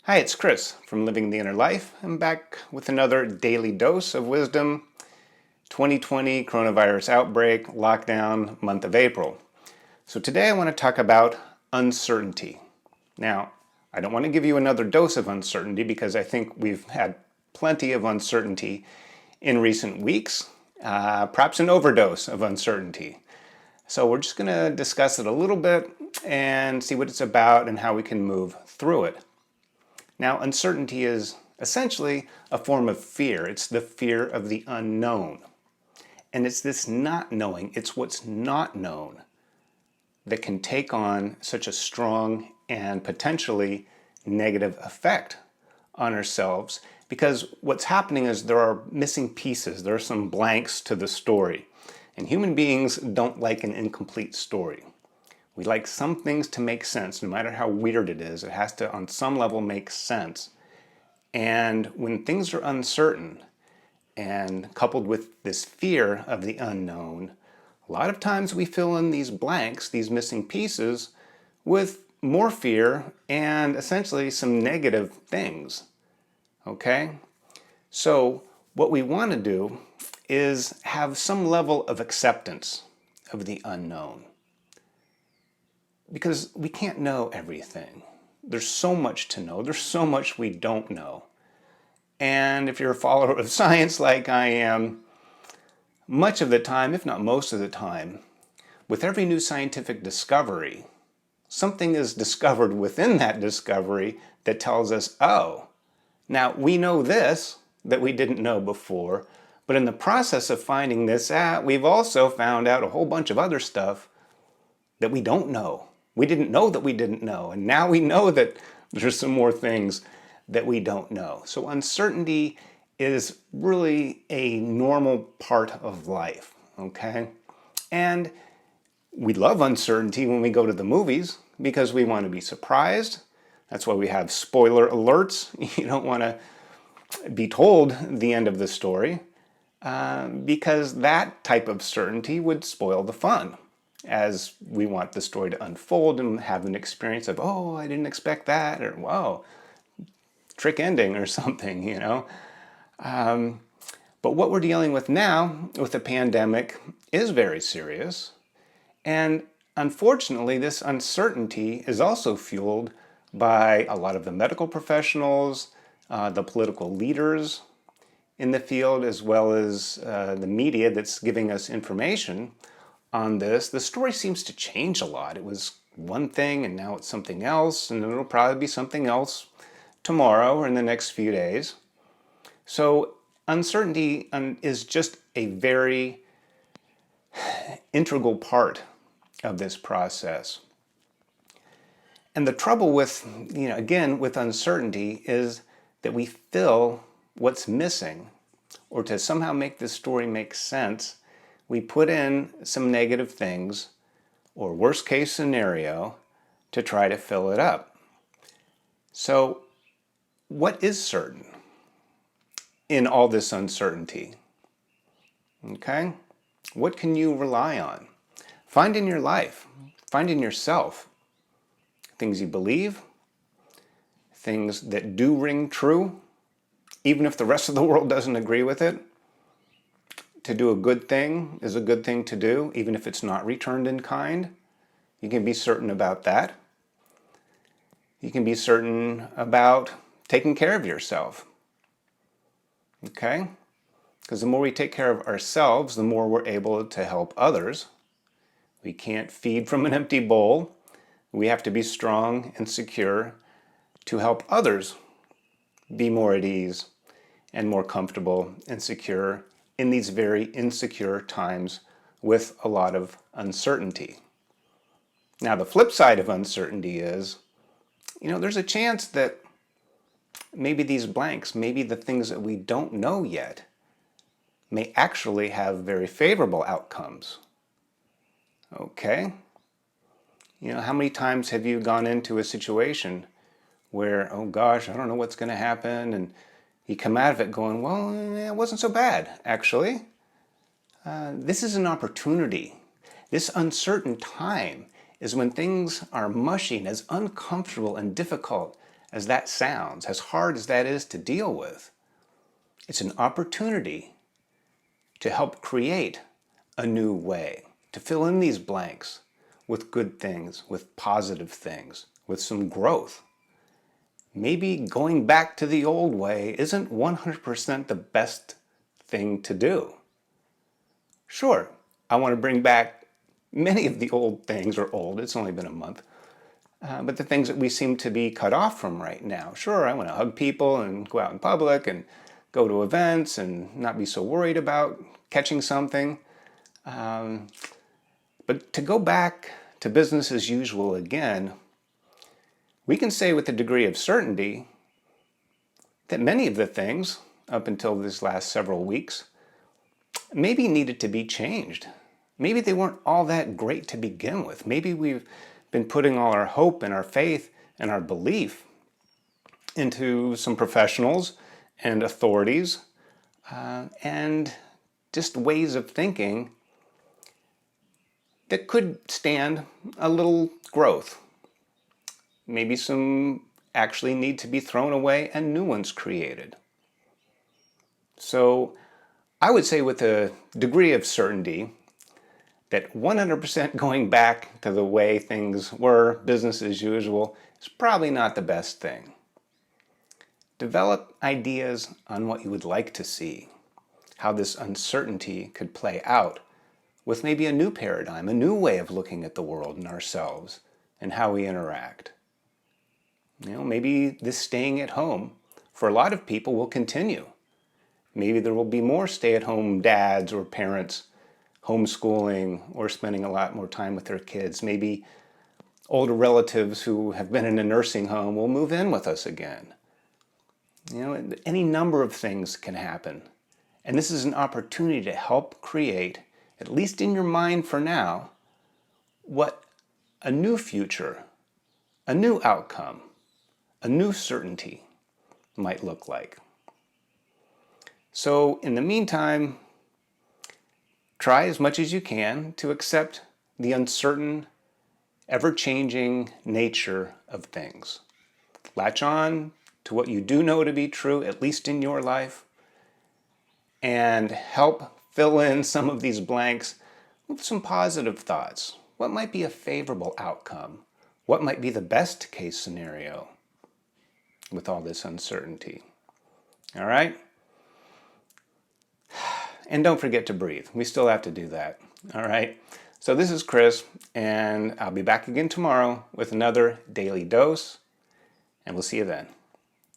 Hi, it's Chris from Living the Inner Life. I'm back with another daily dose of wisdom. 2020 coronavirus outbreak, lockdown, month of April. So today I want to talk about uncertainty. Now, I don't want to give you another dose of uncertainty because I think we've had plenty of uncertainty in recent weeks, perhaps an overdose of uncertainty. So we're just going to discuss it a little bit and see what it's about and how we can move through it. Now, uncertainty is essentially a form of fear. It's the fear of the unknown. And it's this not knowing, it's what's not known that can take on such a strong and potentially negative effect on ourselves, because what's happening is there are missing pieces, there are some blanks to the story. And human beings don't like an incomplete story. We like some things to make sense, no matter how weird it is. It has to, on some level, make sense. And when things are uncertain, and coupled with this fear of the unknown, a lot of times we fill in these blanks, these missing pieces, with more fear and essentially some negative things. Okay? So what we want to do is have some level of acceptance of the unknown. Because we can't know everything. There's so much to know. There's so much we don't know. And if you're a follower of science like I am, much of the time, if not most of the time, with every new scientific discovery, something is discovered within that discovery that tells us, oh, now we know this that we didn't know before, but in the process of finding this out, we've also found out a whole bunch of other stuff that we don't know. We didn't know that we didn't know, and now we know that there's some more things that we don't know. So uncertainty is really a normal part of life, okay? And we love uncertainty when we go to the movies because we want to be surprised. That's why we have spoiler alerts. You don't want to be told the end of the story because that type of certainty would spoil the fun, as we want the story to unfold and have an experience of, oh, I didn't expect that, or whoa, trick ending or something, you know. But what we're dealing with now with the pandemic is very serious. And unfortunately, this uncertainty is also fueled by a lot of the medical professionals, the political leaders in the field, as well as the media that's giving us information on this. The story seems to change a lot. It was one thing and now it's something else, and it'll probably be something else tomorrow or in the next few days. So uncertainty is just a very integral part of this process. And the trouble with, again, with uncertainty is that we fill what's missing, or to somehow make this story make sense, we put in some negative things or worst case scenario to try to fill it up. So what is certain in all this uncertainty? Okay? What can you rely on? Find in your life, find in yourself, things you believe, things that do ring true, even if the rest of the world doesn't agree with it. To do a good thing is a good thing to do, even if it's not returned in kind. You can be certain about that. You can be certain about taking care of yourself. Okay? Because the more we take care of ourselves, the more we're able to help others. We can't feed from an empty bowl. We have to be strong and secure to help others be more at ease and more comfortable and secure in these very insecure times with a lot of uncertainty. Now, the flip side of uncertainty is, there's a chance that maybe these blanks, maybe the things that we don't know yet, may actually have very favorable outcomes. Okay? How many times have you gone into a situation where, oh gosh, I don't know what's going to happen, and you come out of it going, well, it wasn't so bad, actually. This is an opportunity. This uncertain time is when things are mushy and as uncomfortable and difficult as that sounds, as hard as that is to deal with, it's an opportunity to help create a new way, to fill in these blanks with good things, with positive things, with some growth. Maybe going back to the old way isn't 100% the best thing to do. Sure, I want to bring back many of the old things, or old, it's only been a month, but the things that we seem to be cut off from right now. Sure, I want to hug people and go out in public and go to events and not be so worried about catching something. But to go back to business as usual again, we can say with a degree of certainty that many of the things up until these last several weeks maybe needed to be changed. Maybe they weren't all that great to begin with. Maybe we've been putting all our hope and our faith and our belief into some professionals and authorities and just ways of thinking that could stand a little growth. Maybe some actually need to be thrown away and new ones created. So I would say with a degree of certainty that 100% going back to the way things were, business as usual, is probably not the best thing. Develop ideas on what you would like to see, how this uncertainty could play out with maybe a new paradigm, a new way of looking at the world and ourselves and how we interact. Maybe this staying at home for a lot of people will continue. Maybe there will be more stay-at-home dads or parents homeschooling or spending a lot more time with their kids. Maybe older relatives who have been in a nursing home will move in with us again. Any number of things can happen. And this is an opportunity to help create, at least in your mind for now, what a new future, a new outcome, a new certainty might look like. So in the meantime, try as much as you can to accept the uncertain, ever-changing nature of things. Latch on to what you do know to be true, at least in your life, and help fill in some of these blanks with some positive thoughts. What might be a favorable outcome? What might be the best case scenario with all this uncertainty? All right? And don't forget to breathe. We still have to do that. All right? So this is Chris, and I'll be back again tomorrow with another daily dose, and we'll see you then.